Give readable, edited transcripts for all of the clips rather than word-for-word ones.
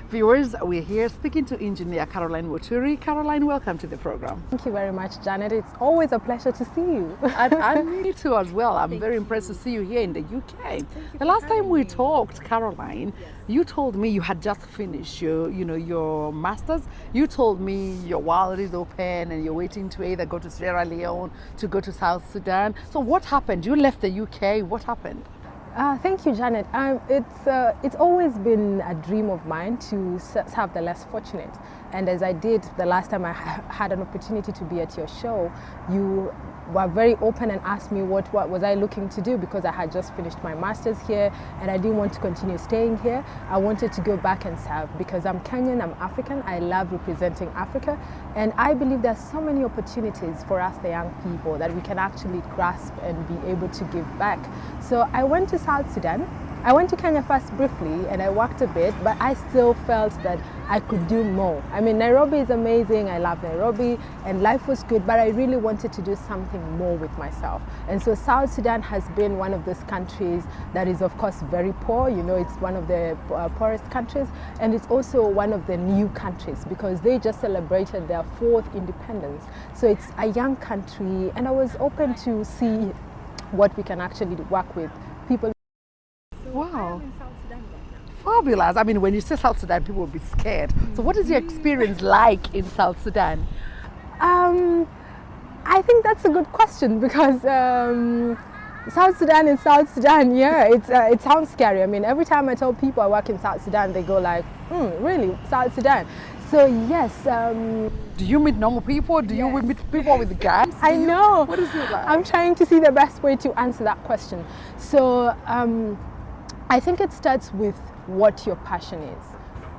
Viewers, we're here speaking to engineer Caroline Muturi. Caroline, welcome to the program. Thank you very much, Janet. It's always a pleasure to see you. and me too as well. I'm very impressed to see you here in the UK. The last time we talked, Caroline, you told me you had just finished your master's. You told me your wallet is open and you're waiting to either go to Sierra Leone, to go to South Sudan. So what happened? You left the UK. What happened? Thank you, Janet. It's always been a dream of mine to serve the less fortunate. And as I did the last time I had an opportunity to be at your show, you were very open and asked me what was I looking to do, because I had just finished my master's here and I didn't want to continue staying here. I wanted to go back and serve because I'm Kenyan, I'm African, I love representing Africa, and I believe there's so many opportunities for us, the young people, that we can actually grasp and be able to give back. So I went to South Sudan. I went to Kenya first briefly and I worked a bit, but I still felt that I could do more. I mean, Nairobi is amazing, I love Nairobi and life was good, but I really wanted to do something more with myself. And so South Sudan has been one of those countries that is of course very poor. You know, it's one of the poorest countries, and it's also one of the new countries because they just celebrated their 4th independence. So it's a young country and I was open to see what we can actually work with people. Wow. Fabulous. I mean, when you say South Sudan, people will be scared. So what is your experience like in South Sudan? I think that's a good question because South Sudan is South Sudan. Yeah, it sounds scary. I mean, every time I tell people I work in South Sudan, they go like, really, South Sudan? So yes. Do you meet normal people? Do you meet people with guns? I know. What is it like? I'm trying to see the best way to answer that question. So I think it starts with what your passion is.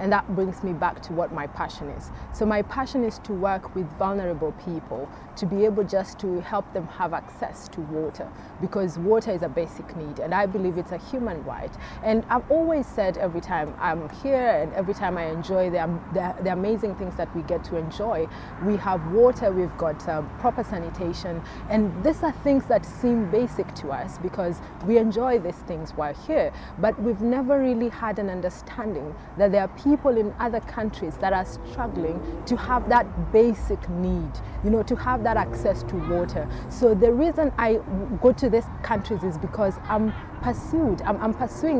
And that brings me back to what my passion is. So my passion is to work with vulnerable people, to be able just to help them have access to water, because water is a basic need and I believe it's a human right. And I've always said every time I'm here and every time I enjoy the amazing things that we get to enjoy, we have water, we've got proper sanitation, and these are things that seem basic to us because we enjoy these things while here, but we've never really had an understanding that there are people in other countries that are struggling to have that basic need, you know, to have that access to water. So the reason I go to these countries is because I'm pursuing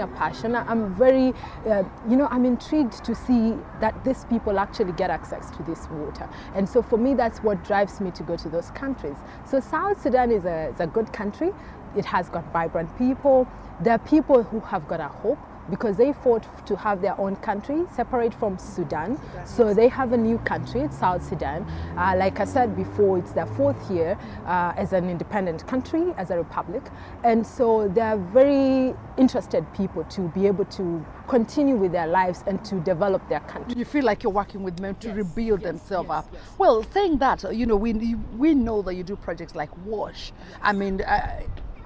a passion. I'm very, I'm intrigued to see that these people actually get access to this water. And so for me, that's what drives me to go to those countries. So South Sudan is a good country. It has got vibrant people. There are people who have got a hope, because they fought to have their own country separate from Sudan. So they have a new country, it's South Sudan. Like I said before, it's their 4th year as an independent country, as a republic. And so they're very interested people to be able to continue with their lives and to develop their country. You feel like you're working with them to rebuild themselves up. Yes. Well, saying that, you know, we know that you do projects like WASH. I mean,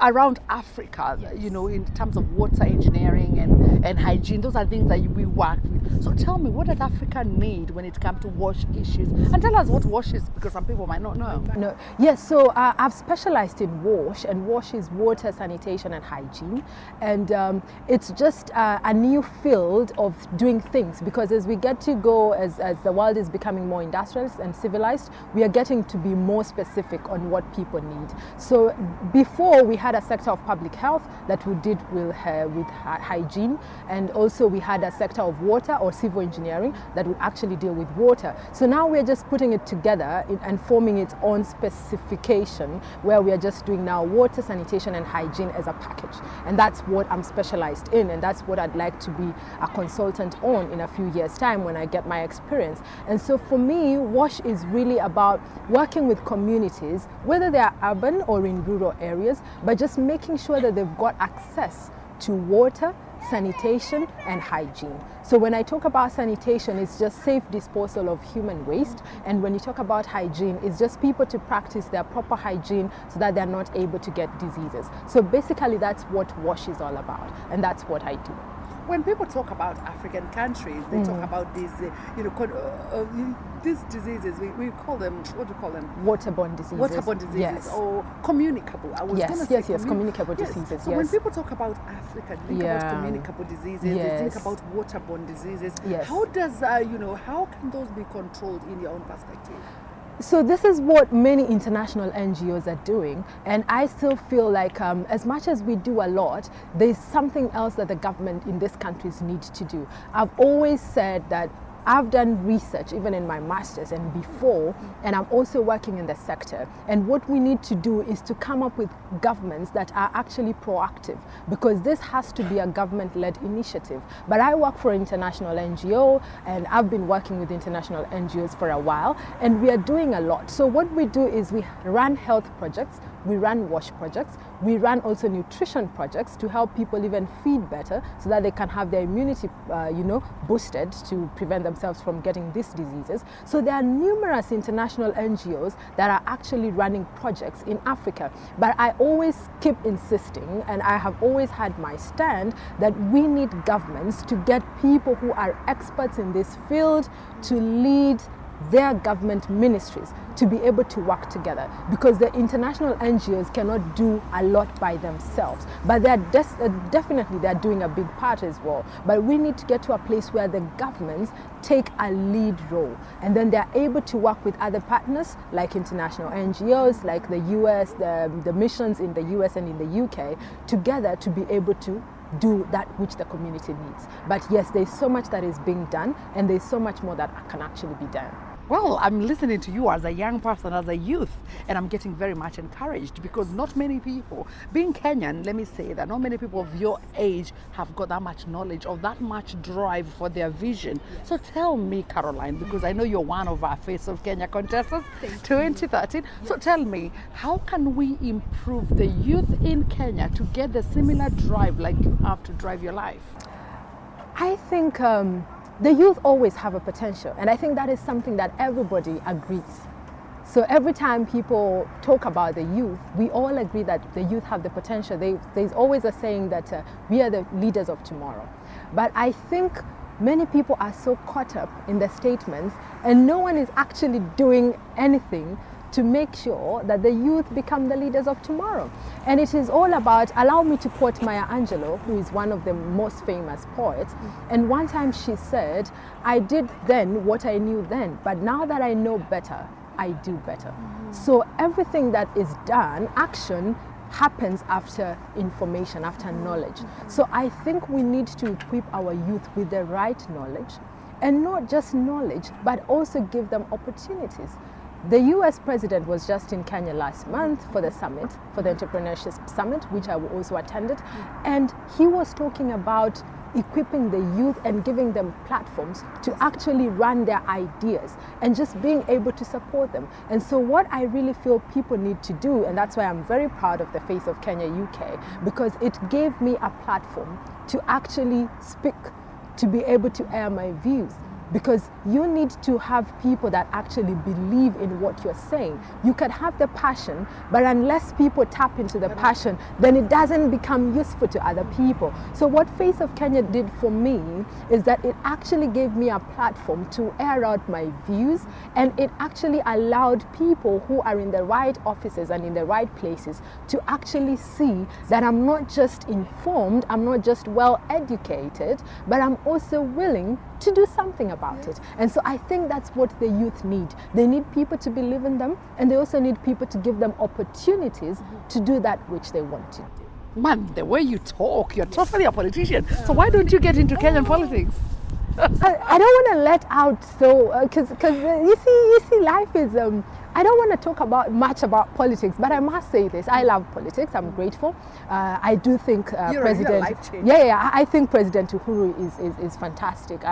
around Africa, you know, in terms of water engineering and hygiene, those are things that we work with. So tell me, what does Africa need when it comes to WASH issues? And tell us what WASH is, because some people might not know. No. Yes, so I've specialized in WASH, and WASH is water, sanitation and hygiene. And it's just a new field of doing things, because as we get to go, as the world is becoming more industrialized and civilized, we are getting to be more specific on what people need. So before, we had a sector of public health that we did with hygiene, and also we had a sector of water or civil engineering that would actually deal with water. So now we're just putting it together and forming its own specification, where we are just doing now water, sanitation and hygiene as a package. And that's what I'm specialized in, and that's what I'd like to be a consultant on in a few years' time when I get my experience. And so for me, WASH is really about working with communities, whether they are urban or in rural areas, but just making sure that they've got access to water, sanitation and hygiene. So when I talk about sanitation, it's just safe disposal of human waste, and when you talk about hygiene, it's just people to practice their proper hygiene so that they're not able to get diseases. So basically that's what WASH is all about, and that's what I do. when people talk about African countries, they talk about these, these diseases. We call them, what do you call them? Waterborne diseases. Waterborne diseases, yes. Or communicable. I was going to say communicable diseases. So when people talk about Africa, they think about communicable diseases. They think about waterborne diseases. Yes. How does how can those be controlled in your own perspective? So this is what many international NGOs are doing, and I still feel like as much as we do a lot, there's something else that the government in these countries need to do. I've always said that I've done research even in my master's and before, and I'm also working in the sector. And what we need to do is to come up with governments that are actually proactive, because this has to be a government-led initiative. But I work for an international NGO, and I've been working with international NGOs for a while, and we are doing a lot. So what we do is we run health projects, we run wash projects, we run also nutrition projects to help people even feed better so that they can have their immunity boosted to prevent themselves from getting these diseases. So there are numerous international NGOs that are actually running projects in Africa. But I always keep insisting, and I have always had my stand, that we need governments to get people who are experts in this field to lead their government ministries to be able to work together, because the international NGOs cannot do a lot by themselves, but they're definitely they're doing a big part as well. But we need to get to a place where the governments take a lead role, and then they're able to work with other partners like international NGOs, like the US, the missions in the US and in the UK, together to be able to do that which the community needs. But yes, there's so much that is being done, and there's so much more that can actually be done. Well, I'm listening to you as a young person, as a youth, and I'm getting very much encouraged, because not many people, being Kenyan, let me say that not many people of your age have got that much knowledge or that much drive for their vision. So tell me, Caroline, because I know you're one of our Face of Kenya contestants, 2013. So tell me, how can we improve the youth in Kenya to get the similar drive like you have to drive your life? I think the youth always have a potential, and I think that is something that everybody agrees. So every time people talk about the youth, we all agree that the youth have the potential. There's always a saying that we are the leaders of tomorrow. But I think many people are so caught up in the statements, and no one is actually doing anything to make sure that the youth become the leaders of tomorrow. And it is all about, allow me to quote Maya Angelou, who is one of the most famous poets. And one time she said, I did then what I knew then, but now that I know better, I do better. So everything that is done, action, happens after information, after knowledge. So I think we need to equip our youth with the right knowledge, and not just knowledge, but also give them opportunities. The US president was just in Kenya last month for the summit, for the Entrepreneurship Summit, which I also attended, and he was talking about equipping the youth and giving them platforms to actually run their ideas and just being able to support them. And so what I really feel people need to do, and that's why I'm very proud of the Face of Kenya UK, because it gave me a platform to actually speak, to be able to air my views. Because you need to have people that actually believe in what you're saying. You can have the passion, but unless people tap into the passion, then it doesn't become useful to other people. So what Face of Kenya did for me is that it actually gave me a platform to air out my views, and it actually allowed people who are in the right offices and in the right places to actually see that I'm not just informed, I'm not just well educated, but I'm also willing to do something about it. And so I think that's what the youth need. They need people to believe in them, and they also need people to give them opportunities to do that which they want to do. Man, the way you talk, you're totally a politician. So why don't you get into Kenyan politics? I don't want to let out, so because you see life is I don't want to talk much about politics, but I must say this: I love politics. I'm grateful. I do think President. I think President Uhuru is fantastic.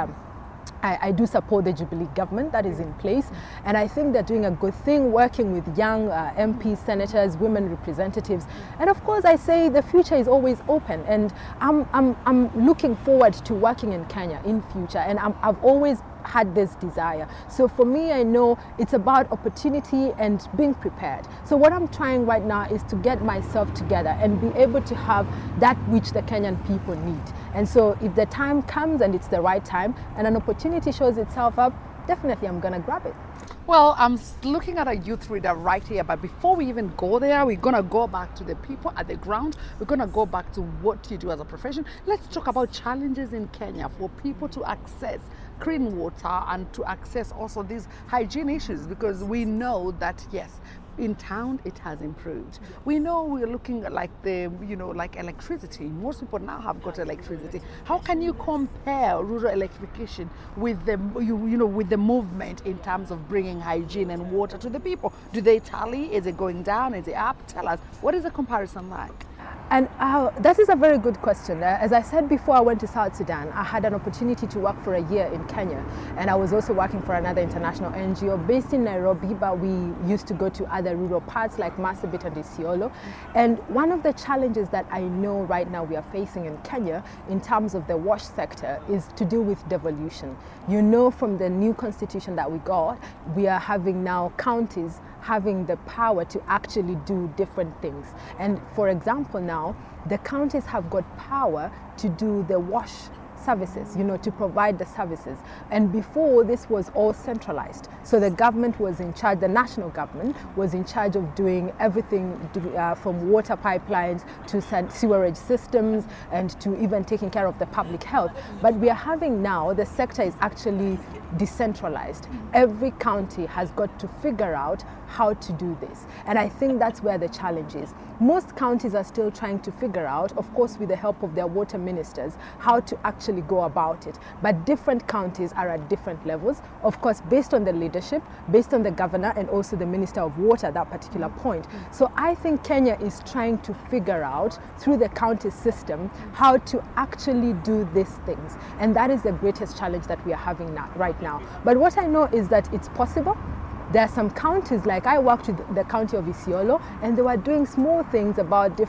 I do support the Jubilee government that is in place, and I think they're doing a good thing working with young MPs, senators, women representatives, and of course I say the future is always open, and I'm looking forward to working in Kenya in future, and I've always had this desire. So for me, I know it's about opportunity and being prepared. So what I'm trying right now is to get myself together and be able to have that which the Kenyan people need. And so if the time comes and it's the right time and an opportunity shows itself up, definitely I'm gonna grab it. Well, I'm looking at a youth reader right here, but before we even go there, we're going to go back to the people at the ground. We're going to go back to what you do as a profession. Let's talk about challenges in Kenya for people to access clean water and to access also these hygiene issues, because we know that, yes, in town it has improved. We know we're looking at like like electricity. Most people now have got electricity. How can you compare rural electrification with the with the movement in terms of bringing hygiene and water to the people? Do they tally? Is it going down? Is it up? Tell us, what is the comparison like? And that is a very good question. As I said before, I went to South Sudan. I had an opportunity to work for a year in Kenya, and I was also working for another international NGO based in Nairobi, but we used to go to other rural parts like Marsabit and Isiolo. And one of the challenges that I know right now we are facing in Kenya in terms of the wash sector is to do with devolution. You know, from the new constitution that we got, we are having now counties having the power to actually do different things. And for example, now the counties have got power to do the wash services, to provide the services. And before, this was all centralized. So the government was in charge, the national government was in charge of doing everything from water pipelines to sewerage systems and to even taking care of the public health. But we are having now, the sector is actually decentralized. Every county has got to figure out how to do this. And I think that's where the challenge is. Most counties are still trying to figure out, of course with the help of their water ministers, how to actually go about it. But different counties are at different levels, of course based on the leadership, based on the governor and also the minister of water at that particular point. So I think Kenya is trying to figure out through the county system how to actually do these things. And that is the greatest challenge that we are having now, right now. But what I know is that it's possible. There are some counties, like I worked with the county of Isiolo, and they were doing small things about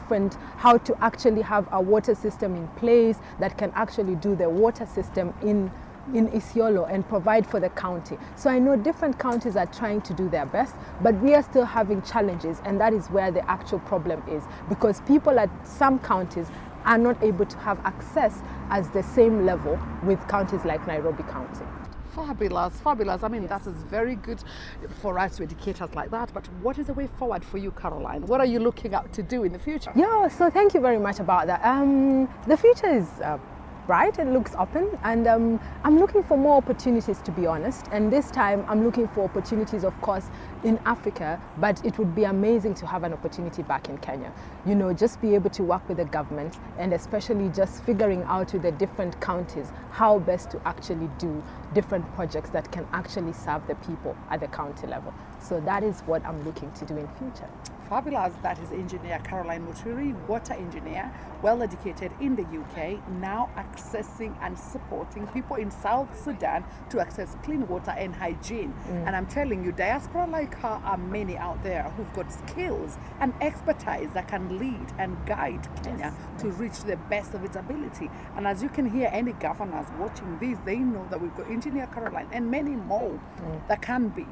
how to actually have a water system in place that can actually do the water system in Isiolo and provide for the county. So I know different counties are trying to do their best, but we are still having challenges, and that is where the actual problem is, because people at some counties are not able to have access at the same level with counties like Nairobi County. Fabulous, fabulous. I mean, yes. That is very good for us to educate us like that. But what is the way forward for you, Caroline? What are you looking out to do in the future? Yeah, so thank you very much about that. The future is bright, it looks open, and I'm looking for more opportunities, to be honest. And this time I'm looking for opportunities, of course, in Africa, but it would be amazing to have an opportunity back in Kenya. Just be able to work with the government, and especially just figuring out with the different counties how best to actually do different projects that can actually serve the people at the county level. So that is what I'm looking to do in future. Fabulous. That is engineer Caroline Muturi, water engineer, well educated in the UK, now accessing and supporting people in South Sudan to access clean water and hygiene. And I'm telling you, diaspora like her are many out there who've got skills and expertise that can lead and guide Kenya to reach the best of its ability. And as you can hear, any governors watching this, they know that we've got engineer Caroline and many more that can be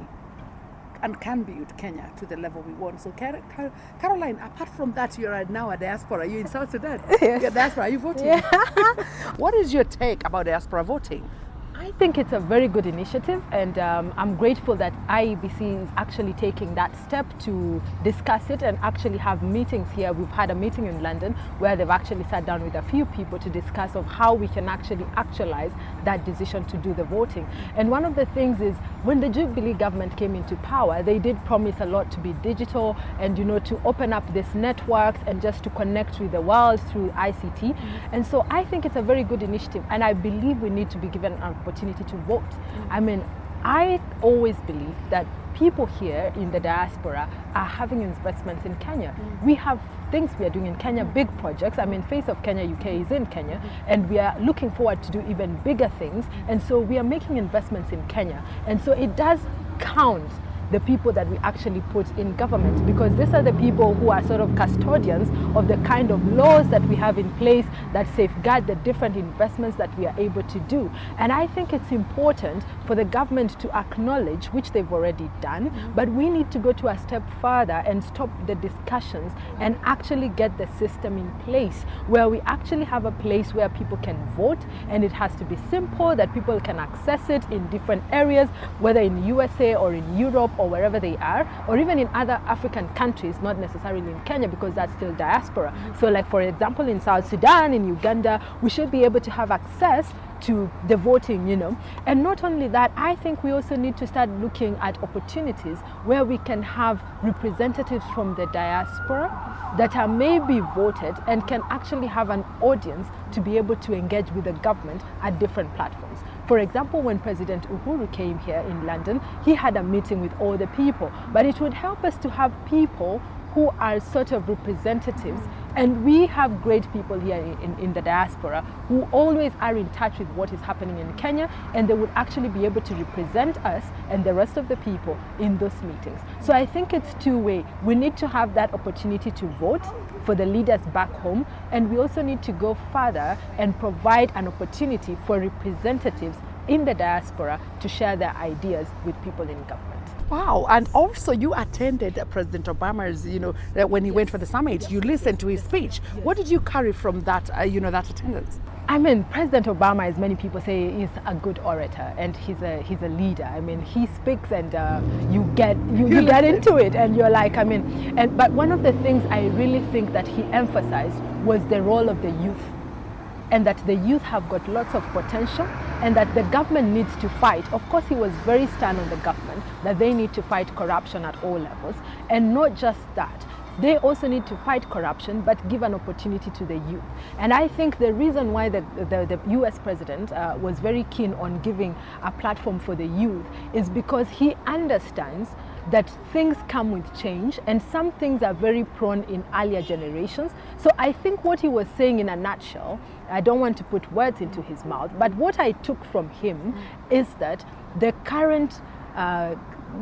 with Kenya to the level we want. So Caroline, apart from that, you're now a diaspora. You're in South Sudan. Yes. You're a diaspora. Are you voting? Yeah. What is your take about diaspora voting? I think it's a very good initiative, and I'm grateful that IEBC is actually taking that step to discuss it and actually have meetings here. We've had a meeting in London where they've actually sat down with a few people to discuss of how we can actually actualize that decision to do the voting. And one of the things is, when the Jubilee government came into power, they did promise a lot to be digital and to open up these networks and just to connect with the world through ICT. And so I think it's a very good initiative, and I believe we need to be given an opportunity to vote. I mean, I always believe that people here in the diaspora are having investments in Kenya. We have things we are doing in Kenya, big projects. I mean, Face of Kenya UK is in Kenya, and we are looking forward to do even bigger things. And so we are making investments in Kenya. And so it does count the people that we actually put in government, because these are the people who are sort of custodians of the kind of laws that we have in place that safeguard the different investments that we are able to do. And I think it's important for the government to acknowledge, which they've already done, but we need to go to a step further and stop the discussions and actually get the system in place where we actually have a place where people can vote, and it has to be simple, that people can access it in different areas, whether in USA or in Europe or wherever they are, or even in other African countries, not necessarily in Kenya, because that's still diaspora. So like, for example, in South Sudan, in Uganda, we should be able to have access to the voting, you know. And not only that, I think we also need to start looking at opportunities where we can have representatives from the diaspora that are maybe voted and can actually have an audience to be able to engage with the government at different platforms. For example, when President Uhuru came here in London, he had a meeting with all the people, but it would help us to have people who are sort of representatives, and we have great people here in the diaspora who always are in touch with what is happening in Kenya, and they would actually be able to represent us and the rest of the people in those meetings. So I think it's two-way. We need to have that opportunity to vote for the leaders back home, and we also need to go further and provide an opportunity for representatives in the diaspora to share their ideas with people in government. Wow, and also you attended President Obama's, you know, when he went for the summit, you listened to his speech. What did you carry from that, you know, that attendance? I mean, President Obama, as many people say, is a good orator, and he's a leader. I mean, he speaks, and you get into it, and you're like, I mean, but one of the things I really think that he emphasized was the role of the youth, and that the youth have got lots of potential, and that the government needs to fight. Of course, he was very stern on the government that they need to fight corruption at all levels, and not just that. They also need to fight corruption, but give an opportunity to the youth. And I think the reason why the US president was very keen on giving a platform for the youth is because he understands that things come with change, and some things are very prone in earlier generations. So I think what he was saying in a nutshell, I don't want to put words into his mouth, but what I took from him is that the current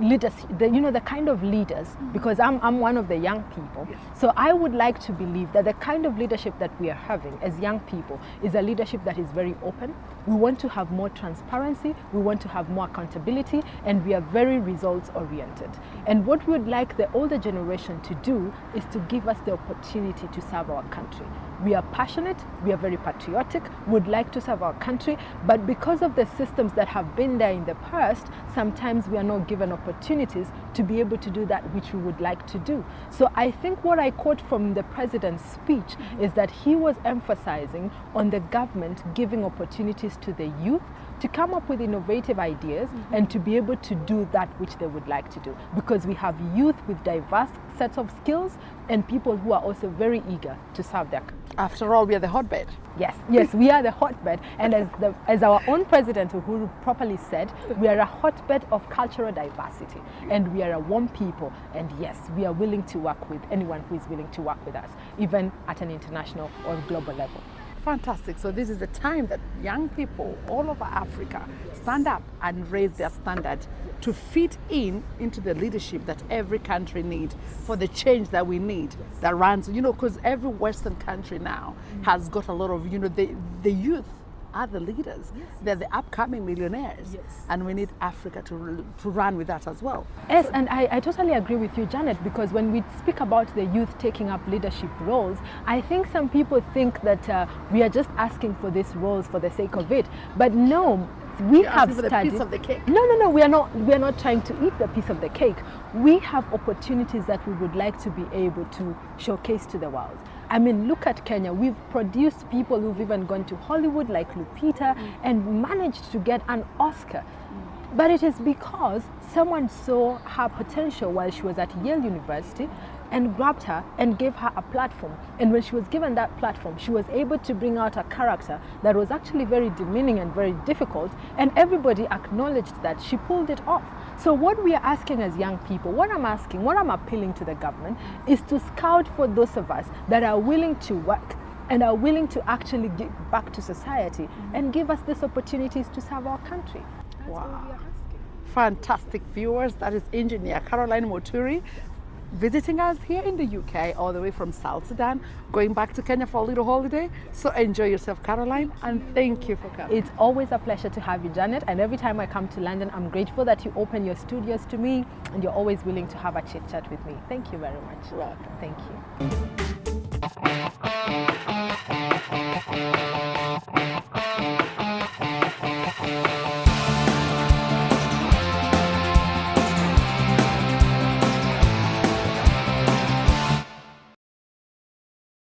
leaders, the kind of leaders, because I'm one of the young people, so I would like to believe that the kind of leadership that we are having as young people is a leadership that is very open. We want to have more transparency, we want to have more accountability, and we are very results oriented. And what we would like the older generation to do is to give us the opportunity to serve our country. We are passionate, we are very patriotic, would like to serve our country, but because of the systems that have been there in the past, sometimes we are not given opportunities to be able to do that which we would like to do. So I think what I quote from the president's speech is that he was emphasizing on the government giving opportunities to the youth to come up with innovative ideas and to be able to do that which they would like to do, because we have youth with diverse sets of skills and people who are also very eager to serve their country. After all, we are the hotbed. Yes, we are the hotbed, and as our own president Uhuru properly said, we are a hotbed of cultural diversity, and we are a warm people, and yes, we are willing to work with anyone who is willing to work with us, even at an international or global level. Fantastic. So this is the time that young people all over Africa stand up and raise their standard to fit into the leadership that every country needs for the change that we need that runs, you know, because every Western country now has got a lot of, you know, the youth are the leaders. They're the upcoming millionaires. And we need Africa to run with that as well. Yes, and I totally agree with you, Janet, because when we speak about the youth taking up leadership roles, I think some people think that we are just asking for these roles for the sake of it. But no, we have studied. The piece of the cake. No, we are not trying to eat the piece of the cake. We have opportunities that we would like to be able to showcase to the world. I mean, look at Kenya. We've produced people who've even gone to Hollywood, like Lupita, and managed to get an Oscar. But it is because someone saw her potential while she was at Yale University and grabbed her and gave her a platform. And when she was given that platform, she was able to bring out a character that was actually very demeaning and very difficult, and everybody acknowledged that she pulled it off. So what we are asking as young people, what I'm appealing to the government is to scout for those of us that are willing to work and are willing to actually give back to society and give us these opportunities to serve our country. Wow. fantastic viewers. That is engineer Caroline Muturi, visiting us here in the UK, all the way from South Sudan, going back to Kenya for a little holiday. So enjoy yourself, Caroline, and thank you for coming. It's always a pleasure to have you, Janet, and every time I come to London, I'm grateful that you open your studios to me and you're always willing to have a chit chat with me. Thank you very much. Welcome. Thank you.